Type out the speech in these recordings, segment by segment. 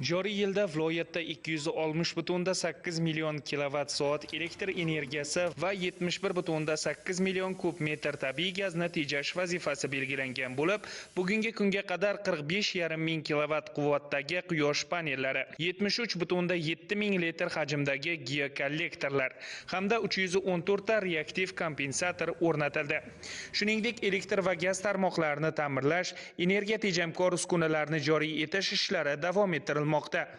Joriy yilda viloyatda 260,8 million kilovatt soat elektr energiyasi va 71,8 million kub metr tabiiy gazni tejash vazifasi belgilangan bo'lib, bugungi kunga qadar 45,5 ming kilovatt quvvatdagi quyosh panellari, 73,7 ming litr hajmdagi geokollektorlar hamda 314 ta reaktiv kompensator o'rnatildi. Shuningdek, elektr va gaz tarmoqlarini ta'mirlash, energiya tejamkor uskunalarni joriy etish ishlari davom ettirilmoqda.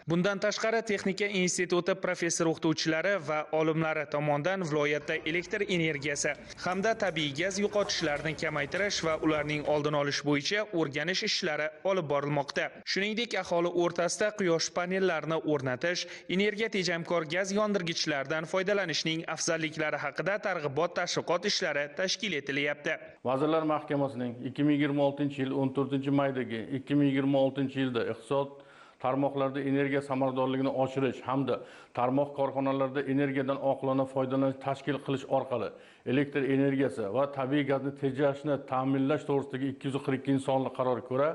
Bundan tashqari, Texnika instituti professor o'qituvchilari va olimlari tomonidan viloyatda elektr energiyasi hamda tabiiy gaz yo'qotishlarini kamaytirish va ularning oldini olish bo'yicha o'rganish ishlari olib borilmoqda. Shuningdek, aholi o'rtasida quyosh panellarini o'rnatish, energiya tejamkor gaz yondirgichlardan foydalanishning afzalliklari haqida targ'ibot tashviqot ishlari tashkil etilyapti. Vazirlar Mahkamasining 2026-yil 14-maydagi 2026-yilda iqtisod tarmoqlarda energiya samaradorligini oshirish hamda tarmoq korxonalarida energiyadan oqilona foydalanish tashkil qilish orqali elektr energiyasi va tabiiy gazni tejashni ta'minlash to'g'risidagi 242-sonli qarorga ko'ra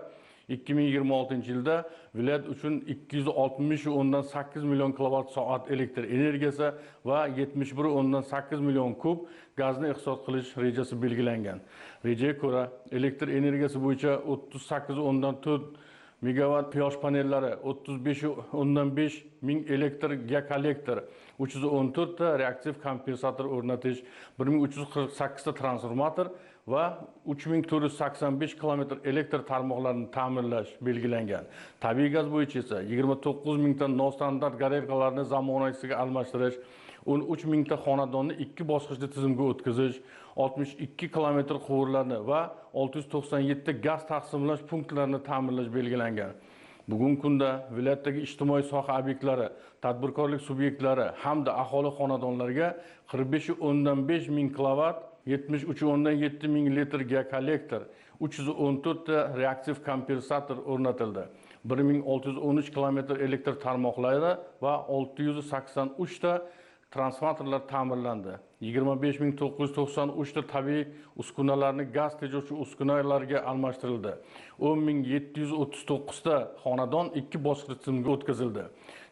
2026-yilda viloyat uchun 260,8 million kilovatt soat elektr energiyasi va 71,8 million kub gazni iqtisod qilish rejasi belgilangan. Rejaga ko'ra elektr energiyasi bo'yicha 38,4 megawatt quyosh panellari, 35,5 ming elektr geokollektor, 314 ta reaktiv kompensator o'rnatish, 1348 ta transformator va 3485 kilometr elektr tarmoqlarini ta'mirlash belgilangan. Tabiiy gaz bo'yicha esa 29 ming ta nostandart garelkalarni zamonaviysiga almashtirish, 13 ming ta xonadonni ikki bosqichli tizimga o'tkazish, 62 kilometr quvurlarni va 697 gaz taqsimlash punktlarini ta'mirlash belgilangan. Bugungi kunda viloyatdagi ijtimoiy soha obyektlari, tadbirkorlik subyektlari hamda aholi xonadonlariga 45,5 ming kilovatt, 73,7 ming litr geokollektor, 314 ta reaktiv kompensator o'rnatildi. 1613 kilometr elektr tarmoqlari va 683 ta transformatorlar ta'mirlandi. 25,993 ta tabiiy uskunalarni gaz tejovchi uskunalarga almashtirildi. 10,739 ta xonadon ikki bosqichli tizimga o'tkazildi.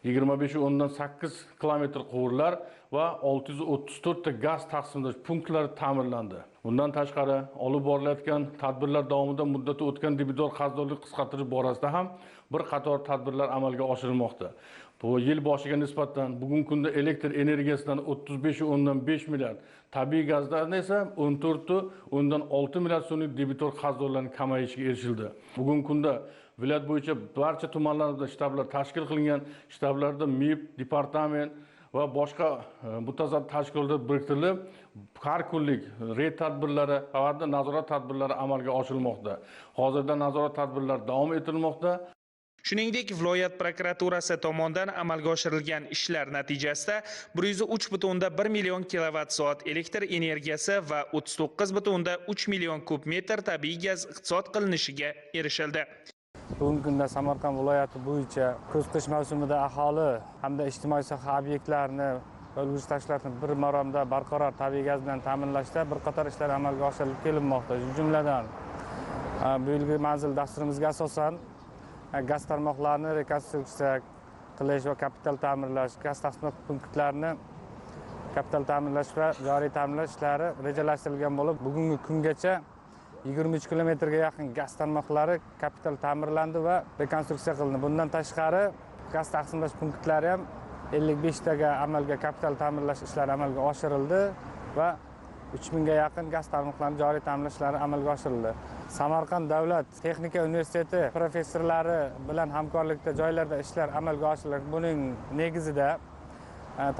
25,8 kilometr quvurlar va 634 ta gaz taqsimlash punktlari ta'mirlandi. Bundan tashqari, olib borilayotgan tadbirlar davomida muddati o'tgan debitor qarzdorlik qisqartirish borasida ham bir qator tadbirlar amalga oshirilmoqda. Bu yil boshiga nisbatan bugungi kunda elektr energiyasidan 35,5 milliard, tabiiy gazdan esa 14,6 milliard so'mlik debitor qarzdorlarning kamayishiga erishildi. Bugungi kunda viloyat bo'yicha barcha tumanlarda shtablar tashkil qilingan, shtablarda MIB, departament va boshqa mutasaddi tashkilotlar biriktirilib, har kunlik reyd tadbirlari va nazorat tadbirlari amalga oshirilmoqda. Hozirda nazorat tadbirlari davom ettirilmoqda. Shuningdek, viloyat prokuraturasi tomonidan amalga oshirilgan ishlar natijasida 103,1 million kilovatt soat elektr energiyasi va 39,3 million kub metr tabiiy gaz iqtisod qilinishiga erishildi. Bugungi kunda Samarqand viloyati bo'yicha kuz-qish mavsumida aholi hamda ijtimoiy soha obyektlarini va ulg'ush tashkilotlarni bir maromda barqaror tabiiy gaz bilan ta'minlashda bir qator ishlar amalga oshirilib kelinmoqda. Jumladan, bu yilgi manzil dasturimizga asosan gaz tarmoqlarini rekonstruksiya qilish va kapital ta'mirlash, gaz taqsimot punktlarini kapital ta'mirlash va joriy ta'mirlash ishlari rejalashtirilgan bo'lib, bugungi kungacha 23 kilometrga yaqin gaz tarmoqlari kapital ta'mirlandi va rekonstruksiya qilindi. Bundan tashqari, gaz taqsimlash punktlari ham 55 taga kapital ta'mirlash ishlari amalga oshirildi va 3000 ga yaqin gaz tarmoqlarini joriy ta'mirlashlari amalga oshirildi. Samarqand davlat texnika universiteti professorlari bilan hamkorlikda joylarda ishlar amalga oshiriladi. Buning negizida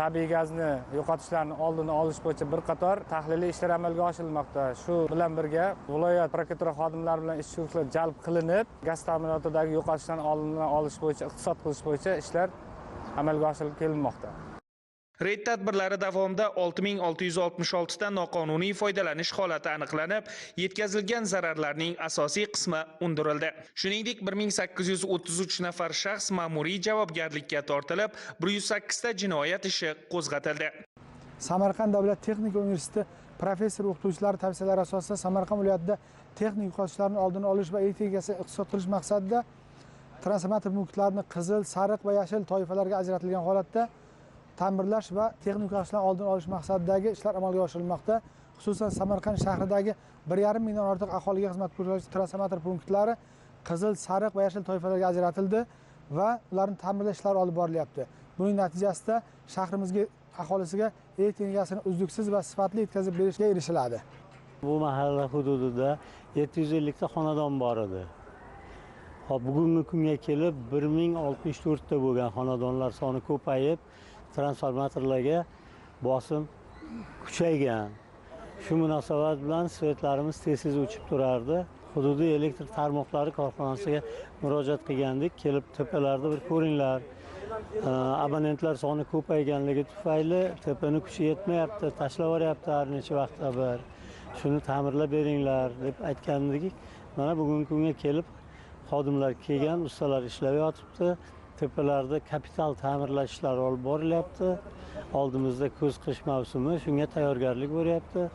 tabiiy gazni yo'qotishlarni oldini olish bo'yicha bir qator tahliliy ishlar amalga oshirilmoqda. Shu bilan birga viloyat prokuratura xodimlari bilan ish guruhlari jalb qilinib, gaz ta'minotidagi yo'qotishlarni oldini olish bo'yicha, iqtisod qilish bo'yicha ishlar amalga oshirilib kelinmoqda. Reyd tadbirlari davomida 6666 ta noqonuniy foydalanish holati aniqlanib, yetkazilgan zararlarning asosiy qismi undirildi. Shuningdek, 1833 nafar shaxs ma'muriy javobgarlikka tortilib, 108 ta jinoyat ishi qo'zg'atildi. Samarqand davlat texnika universiteti professor o'qituvchilari tavsiyalari asosida Samarqand viloyatida texnik yo'qotishlarning oldini olish va elektr energiyasi iqtisod qilish maqsadida transformator punktlarini qizil, sariq va yashil toifalarga ajratilgan holatda ta'mirlash va texnika ishlarni oldini olish maqsadidagi ishlar amalga oshirilmoqda. Xususan Samarqand shahridagi 1,5 million ortiq aholiga xizmat ko'rsatuvchi transformator punktlari qizil, sariq va yashil toifalarga ajratildi va ularni ta'mirlash ishlari olib borilyapti. Buning natijasida shahrimizga aholisiga elektr energiyasini uzluksiz va sifatli yetkazib berishga erishiladi. Bu mahalla hududida 750 ta xonadon bor edi. Bugungi kunga kelib 1064 ta bo'lgan xonadonlar soni ko'payib, transformatorlarga bosim kuchaygan. Shu munosabat bilan svetlarimiz tez o'chib turardi. Hududiy elektr tarmoqlari korxonasiga murojaat qilgandik. Kelib tepalarda bir ko'ringlar. Abonentlar soni ko'payganligi tufayli tepani kuchi yetmayapti, tashlab yuboryapti har necha vaqtda bir. Shuni ta'mirlab beringlar deb aytgandik. Mana bugungi kunga kelib xodimlar kelgan, ustalar ishlab yotibdi. Tepalarda kapital ta'mirlash ishlari olib borilyapti. Oldimizda kuz-qish mavsumi, shunga tayyorgarlik bo'lyapti.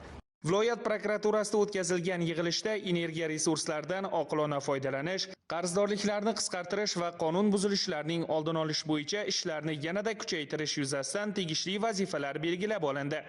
Viloyat prokuraturasida o'tkazilgan yig'ilishda energiya resurslaridan oqilona foydalanish, qarzdorliklarni qisqartirish va qonun buzilishlarining oldini olish bo'yicha ishlarni yanada kuchaytirish yuzasidan tegishli vazifalar belgilab olindi.